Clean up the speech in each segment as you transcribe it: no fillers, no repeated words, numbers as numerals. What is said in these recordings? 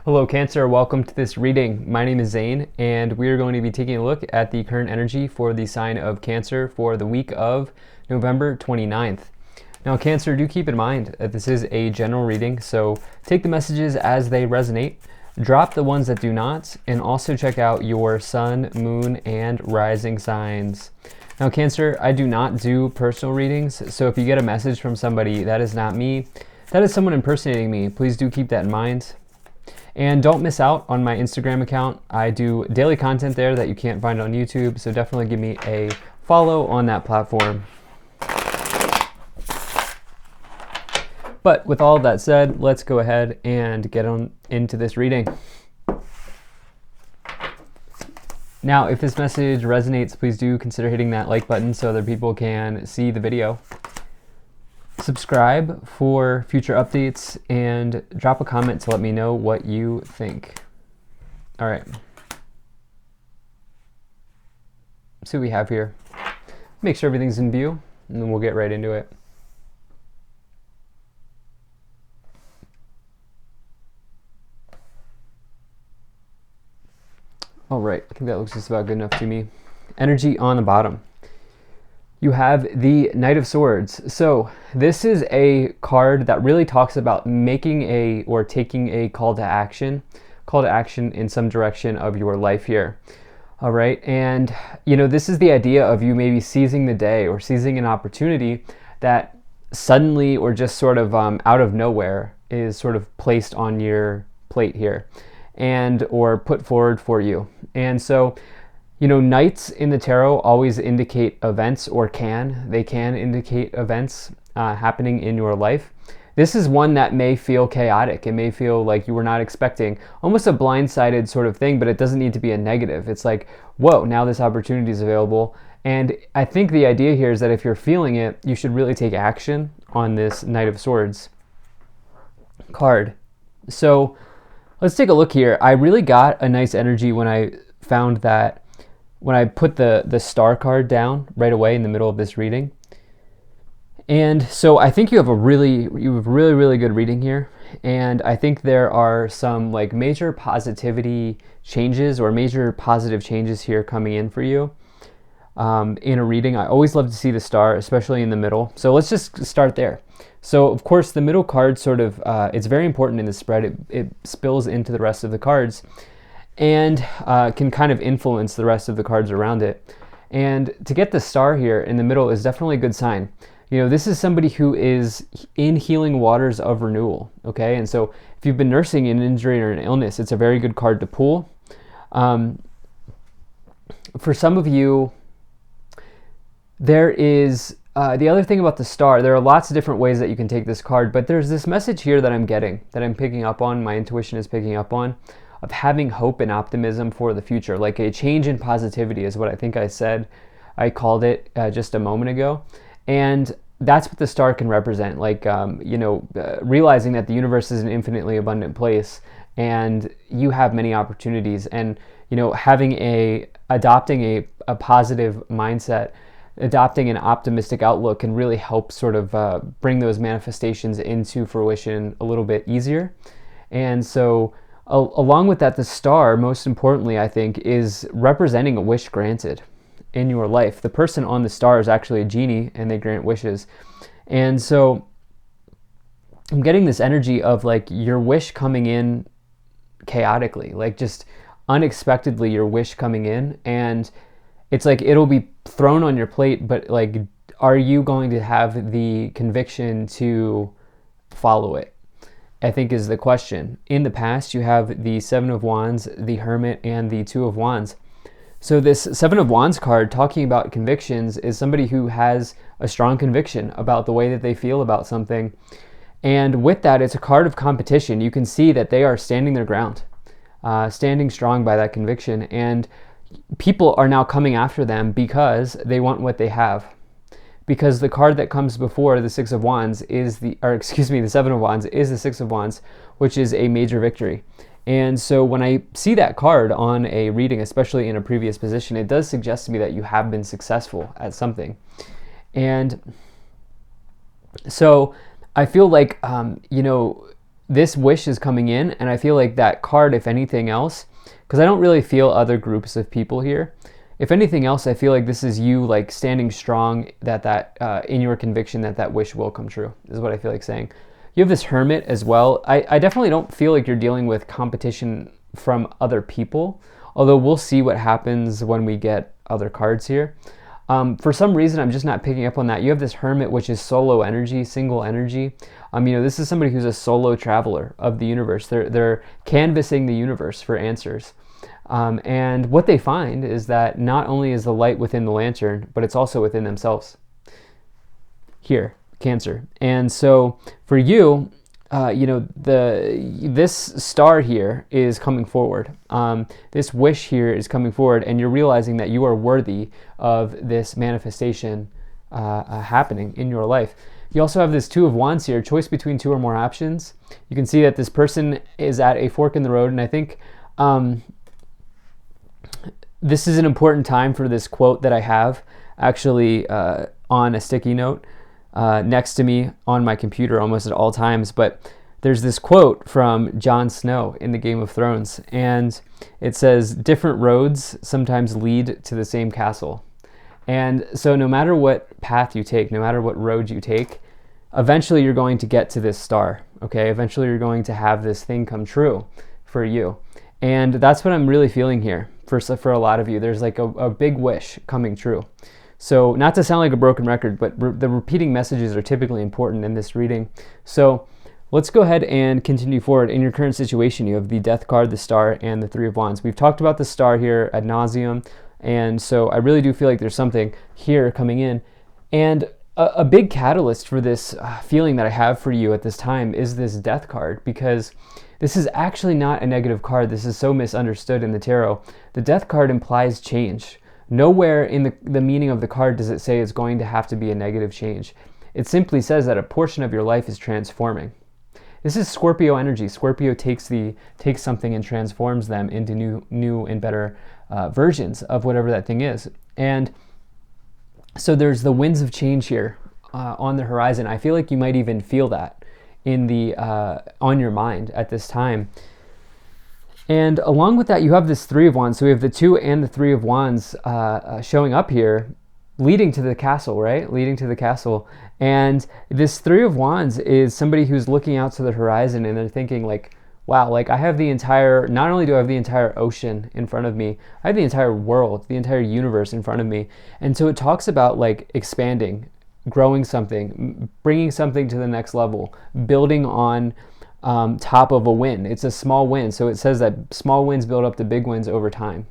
Hello Cancer, welcome to this reading. My name is Zane and we are going to be taking a look at the current energy for the sign of Cancer for the week of November 29th. Now Cancer, do keep in mind that this is a general reading, so take the messages as they resonate, drop the ones that do not, and also check out your sun, moon, and rising signs. Now Cancer, I do not do personal readings, so if you get a message from somebody, that is not me. That is someone impersonating me. Please do keep that in mind. And don't miss out on my Instagram account. I do daily content there that you can't find on YouTube, so definitely give me a follow on that platform. But with all of that said, let's go ahead and get on into this reading. Now, if this message resonates, please do consider hitting that like button so other people can see the video. Subscribe for future updates and drop a comment to let me know what you think. All right. See what we have here. Make sure everything's in view, and then we'll get right into it. All right, I think that looks just about good enough to me. Energy on the bottom. You have the Knight of Swords. So this is a card that really talks about making or taking a call to action in some direction of your life here. All right, and this is the idea of you maybe seizing the day or seizing an opportunity that suddenly or just sort of out of nowhere is sort of placed on your plate here and or put forward for you. And so knights in the tarot always indicate events, or they can indicate events happening in your life. This is one that may feel chaotic. It may feel like you were not expecting, almost a blindsided sort of thing, but it doesn't need to be a negative. It's like, whoa, now this opportunity is available. And I think the idea here is that if you're feeling it, you should really take action on this Knight of Swords card. So let's take a look here. I really got a nice energy when I found that when I put the star card down right away in the middle of this reading. And so I think you have really good reading here. And I think there are some like major positivity changes or major positive changes here coming in for you in a reading. I always love to see the star, especially in the middle. So let's just start there. So of course the middle card sort of, it's very important in the spread. It spills into the rest of the cards and can kind of influence the rest of the cards around it. And to get the star here in the middle is definitely a good sign. This is somebody who is in healing waters of renewal, okay? And so if you've been nursing an injury or an illness, it's a very good card to pull. For some of you, there is, the other thing about the star, there are lots of different ways that you can take this card, but there's this message here that I'm getting, that I'm picking up on, my intuition is picking up on, of having hope and optimism for the future, like a change in positivity is what I think I called it just a moment ago. And that's what the star can represent, like, realizing that the universe is an infinitely abundant place and you have many opportunities, and, adopting a positive mindset, adopting an optimistic outlook can really help sort of bring those manifestations into fruition a little bit easier. And so along with that, the star, most importantly, I think, is representing a wish granted in your life. The person on the star is actually a genie and they grant wishes. And so I'm getting this energy of like your wish coming in chaotically, like just unexpectedly your wish coming in, and it's like it'll be thrown on your plate, but like, are you going to have the conviction to follow it? I think is the question. In the past, you have the Seven of Wands, the Hermit, and the Two of Wands. So this Seven of Wands card talking about convictions is somebody who has a strong conviction about the way that they feel about something. And with that, it's a card of competition. You can see that they are standing their ground, standing strong by that conviction. And people are now coming after them because they want what they have. Because the card that comes before the Six of Wands the Seven of Wands is the Six of Wands, which is a major victory. And so when I see that card on a reading, especially in a previous position, it does suggest to me that you have been successful at something. And so I feel like, this wish is coming in, and I feel like that card, if anything else, because I don't really feel other groups of people here. If anything else, I feel like this is you like standing strong that in your conviction that wish will come true, is what I feel like saying. You have this Hermit as well. I definitely don't feel like you're dealing with competition from other people, although we'll see what happens when we get other cards here. For some reason, I'm just not picking up on that. You have this Hermit, which is solo energy, single energy. This is somebody who's a solo traveler of the universe. They're canvassing the universe for answers. And what they find is that not only is the light within the lantern, but it's also within themselves. Here, Cancer. And so for you, this star here is coming forward. This wish here is coming forward, and you're realizing that you are worthy of this manifestation happening in your life. You also have this Two of Wands here, choice between two or more options. You can see that this person is at a fork in the road, and I think this is an important time for this quote that I have actually on a sticky note next to me on my computer almost at all times. But there's this quote from Jon Snow in the Game of Thrones, and it says, "Different roads sometimes lead to the same castle." And so no matter what path you take, no matter what road you take, eventually you're going to get to this star, okay? Eventually you're going to have this thing come true for you. And that's what I'm really feeling here for a lot of you. There's like a big wish coming true. So not to sound like a broken record, but the repeating messages are typically important in this reading. So let's go ahead and continue forward. In your current situation, you have the Death card, the Star, and the Three of Wands. We've talked about the Star here ad nauseum, and so I really do feel like there's something here coming in. And a big catalyst for this feeling that I have for you at this time is this Death card, because this is actually not a negative card. This is so misunderstood in the tarot. The Death card implies change. Nowhere in the meaning of the card does it say it's going to have to be a negative change. It simply says that a portion of your life is transforming. This is Scorpio energy. Scorpio takes something and transforms them into new and better versions of whatever that thing is. And so there's the winds of change here on the horizon. I feel like you might even feel that on your mind at this time. And along with that, you have this Three of Wands. So we have the Two and the Three of Wands showing up here, leading to the castle, right? Leading to the castle. And this Three of Wands is somebody who's looking out to the horizon, and they're thinking like, wow, like I have not only do I have the entire ocean in front of me, I have the entire world, the entire universe in front of me. And so it talks about like expanding, growing something, bringing something to the next level, building on top of a win. It's a small win. So it says that small wins build up to big wins over time.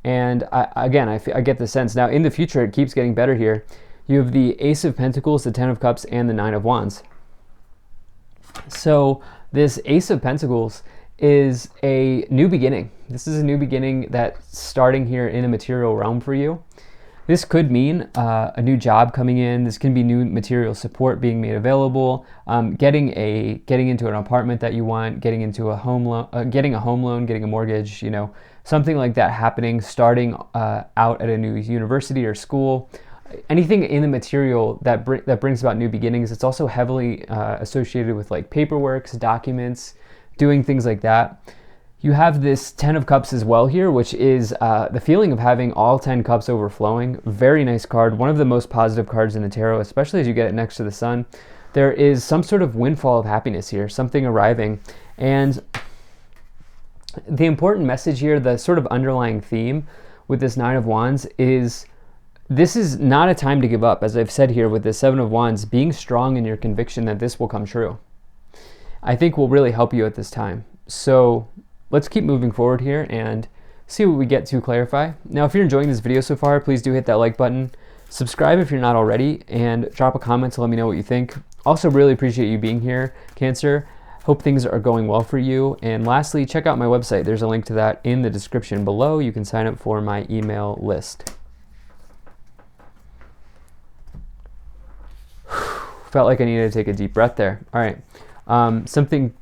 And I get the sense. Now in the future, it keeps getting better here. You have the Ace of Pentacles, the Ten of Cups, and the Nine of Wands. So this Ace of Pentacles is a new beginning. This is a new beginning that's starting here in a material realm for you. This could mean a new job coming in. This can be new material support being made available, getting into an apartment that you want, getting into a home loan, getting a home loan, getting a mortgage, something like that happening, starting out at a new university or school. Anything in the material that brings about new beginnings. It's also heavily associated with like paperwork, documents, doing things like that. You have this Ten of Cups as well here, which is the feeling of having all 10 cups overflowing. Very nice card. One of the most positive cards in the tarot, especially as you get it next to the sun. There is some sort of windfall of happiness here, something arriving. And the important message here, the sort of underlying theme with this Nine of Wands is this is not a time to give up. As I've said here with the Seven of Wands, being strong in your conviction that this will come true, I think will really help you at this time. So let's keep moving forward here and see what we get to clarify. Now, if you're enjoying this video so far, please do hit that like button, subscribe if you're not already, and drop a comment to let me know what you think. Also, really appreciate you being here, Cancer. Hope things are going well for you. And lastly, check out my website. There's a link to that in the description below. You can sign up for my email list. Felt like I needed to take a deep breath there. All right. Something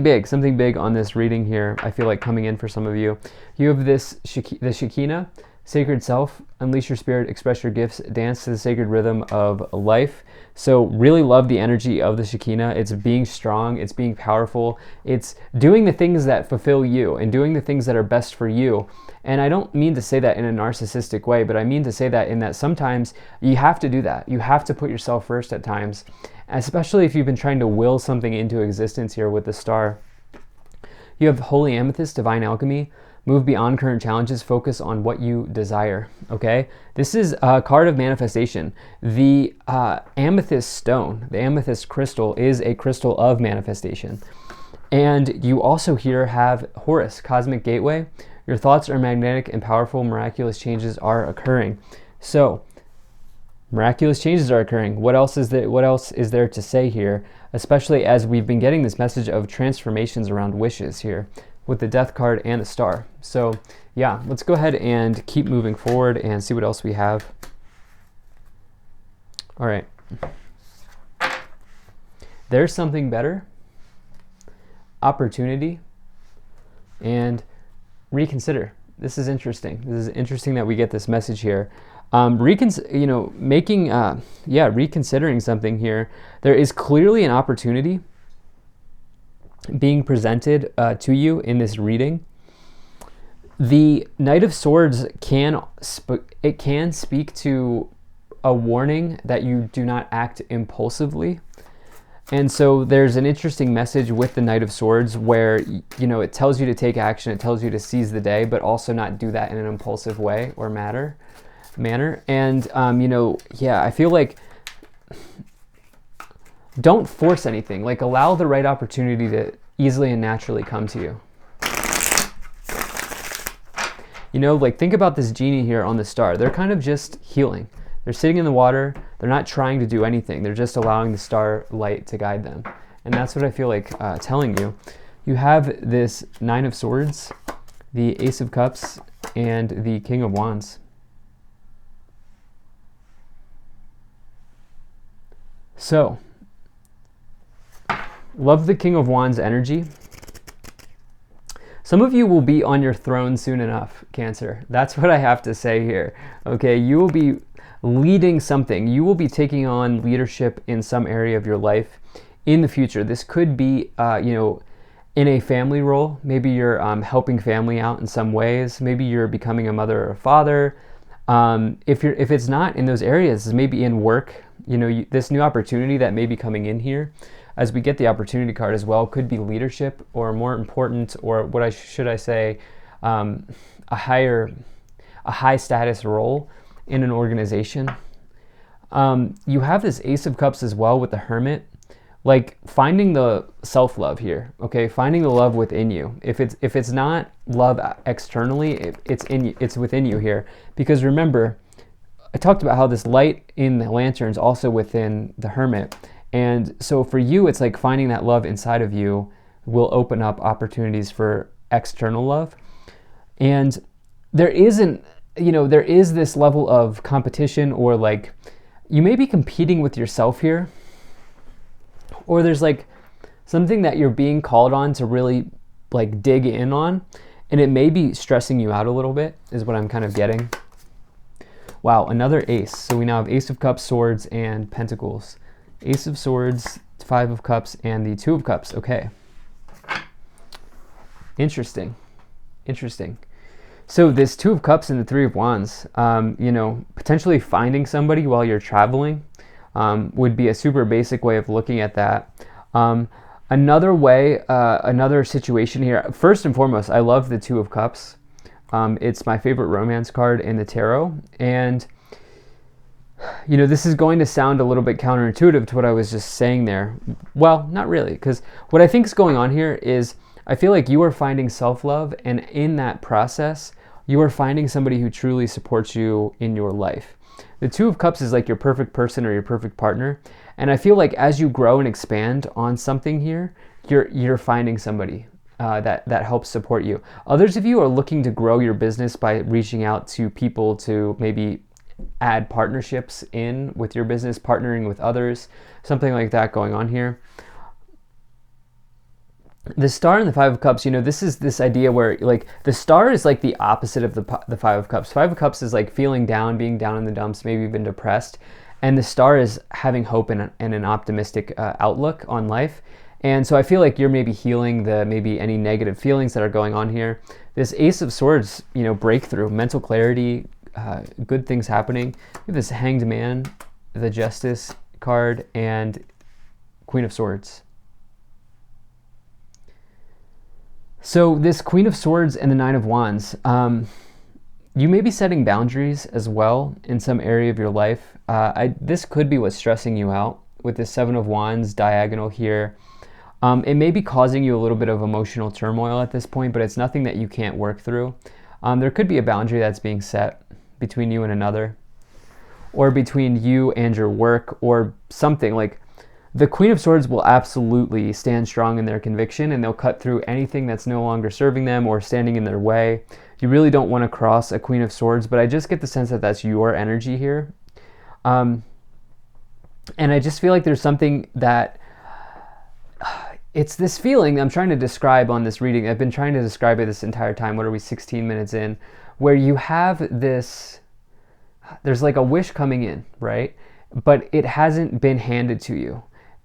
big on this reading here, I feel like coming in for some of you. You have the Shekinah sacred self, unleash your spirit, express your gifts, dance to the sacred rhythm of life. So really love the energy of the Shekinah. It's being strong, it's being powerful, it's doing the things that fulfill you and doing the things that are best for you. And I don't mean to say that in a narcissistic way, but I mean to say that in that sometimes you have to do that. You have to put yourself first at times, especially if you've been trying to will something into existence here with the star. You have Holy Amethyst, Divine Alchemy. Move beyond current challenges, focus on what you desire, okay? This is a card of manifestation. The amethyst stone, the amethyst crystal, is a crystal of manifestation. And you also here have Horus, Cosmic Gateway. Your thoughts are magnetic and powerful, miraculous changes are occurring. So, miraculous changes are occurring. What else is there to say here? Especially as we've been getting this message of transformations around wishes here with the Death card and the star. So yeah, let's go ahead and keep moving forward and see what else we have. All right. There's something better, opportunity, and reconsider. This is interesting. This is interesting that we get this message here. Reconsidering something here. There is clearly an opportunity being presented to you in this reading. The Knight of Swords can speak to a warning that you do not act impulsively. And so there's an interesting message with the Knight of Swords where, it tells you to take action, it tells you to seize the day, but also not do that in an impulsive way or manner. And, I feel like don't force anything. Like, allow the right opportunity to easily and naturally come to you. Think about this genie here on the star. They're kind of just healing. They're sitting in the water. They're not trying to do anything. They're just allowing the star light to guide them. And that's what I feel like telling you. You have this Nine of Swords, the Ace of Cups, and the King of Wands. So, love the King of Wands energy. Some of you will be on your throne soon enough, Cancer. That's what I have to say here. Okay, you will be leading something. You will be taking on leadership in some area of your life in the future. This could be, in a family role. Maybe you're helping family out in some ways. Maybe you're becoming a mother or a father. If it's not in those areas, maybe in work. This new opportunity that may be coming in here, as we get the opportunity card as well, could be leadership, or more important, or a high status role in an organization. You have this Ace of Cups as well with the Hermit, like finding the self-love here, okay? Finding the love within you. If it's not love externally, it's within you here. Because remember, I talked about how this light in the lantern is also within the Hermit. And so for you, it's like finding that love inside of you will open up opportunities for external love. And there is this level of competition, or like you may be competing with yourself here, or there's like something that you're being called on to really like dig in on, and it may be stressing you out a little bit, is what I'm kind of getting. Wow, another ace. So we now have Ace of Cups, Swords, and Pentacles. Ace of Swords, Five of Cups, and the Two of Cups. Okay. Interesting. So this Two of Cups and the Three of Wands, potentially finding somebody while you're traveling would be a super basic way of looking at that. Another situation here. First and foremost, I love the Two of Cups. It's my favorite romance card in the tarot. And, this is going to sound a little bit counterintuitive to what I was just saying there. Well, not really, because what I think is going on here is I feel like you are finding self-love, and in that process, you are finding somebody who truly supports you in your life. The Two of Cups is like your perfect person or your perfect partner. And I feel like as you grow and expand on something here, you're finding somebody that helps support you. Others of you are looking to grow your business by reaching out to people to maybe add partnerships in with your business, partnering with others, something like that going on here. The Star and the Five of Cups, this is this idea where like the Star is like the opposite of the Five of Cups. Five of Cups is like feeling down, being down in the dumps, maybe even depressed. And the Star is having hope and an optimistic outlook on life. And so I feel like you're maybe healing maybe any negative feelings that are going on here. This Ace of Swords, breakthrough, mental clarity, good things happening. We have this Hanged Man, the Justice card, and Queen of Swords. So this Queen of Swords and the Nine of Wands, you may be setting boundaries as well in some area of your life. This could be what's stressing you out with the Seven of Wands diagonal here. It may be causing you a little bit of emotional turmoil at this point, but it's nothing that you can't work through. There could be a boundary that's being set between you and another, or between you and your work, or something. Like the Queen of Swords will absolutely stand strong in their conviction, and they'll cut through anything that's no longer serving them or standing in their way. You really don't want to cross a Queen of Swords, but I just get the sense that that's your energy here. And I just feel like there's something that it's this feeling I'm trying to describe on this reading. I've been trying to describe it this entire time. What are we, 16 minutes in? Where you have this, there's like a wish coming in, right? But it hasn't been handed to you.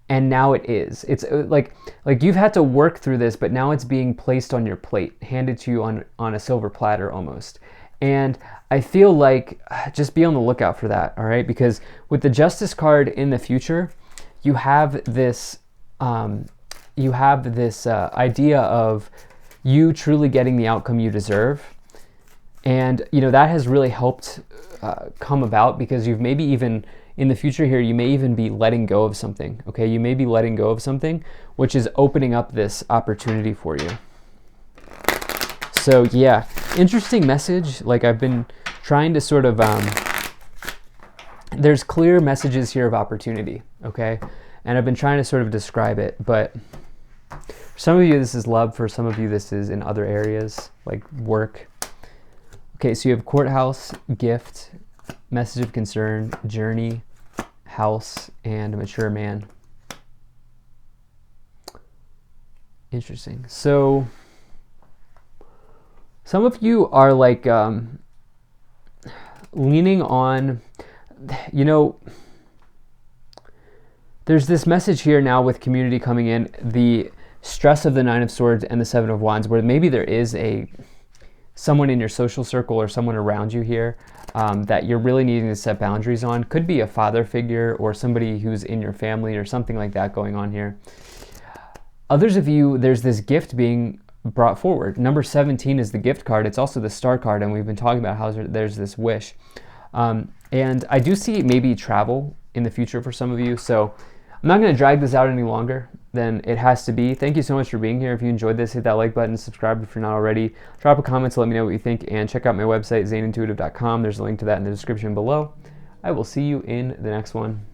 And now it is. It's like you've had to work through this, but now it's being placed on your plate, handed to you on a silver platter almost. And I feel like just be on the lookout for that, all right? Because with the Justice card in the future, you have this idea of you truly getting the outcome you deserve. And, that has really helped come about because you've maybe even in the future here, you may even be letting go of something, okay? You may be letting go of something, which is opening up this opportunity for you. So yeah, interesting message. Like I've been trying to sort of, there's clear messages here of opportunity, okay? And I've been trying to sort of describe it, but for some of you, this is love. For some of you, this is in other areas, like work. Okay, so you have courthouse, gift, message of concern, journey, house, and a mature man. Interesting. So some of you are like leaning on, there's this message here now with community coming in, the stress of the Nine of Swords and the Seven of Wands, where maybe there is someone in your social circle or someone around you here that you're really needing to set boundaries on. Could be a father figure or somebody who's in your family or something like that going on here. Others of you, there's this gift being brought forward. Number 17 is the gift card. It's also the Star card, and we've been talking about how there's this wish. And I do see maybe travel in the future for some of you, so I'm not going to drag this out any longer than it has to be. Thank you so much for being here. If you enjoyed this, hit that like button, subscribe if you're not already. Drop a comment to let me know what you think, and check out my website, zaneintuitive.com. There's a link to that in the description below. I will see you in the next one.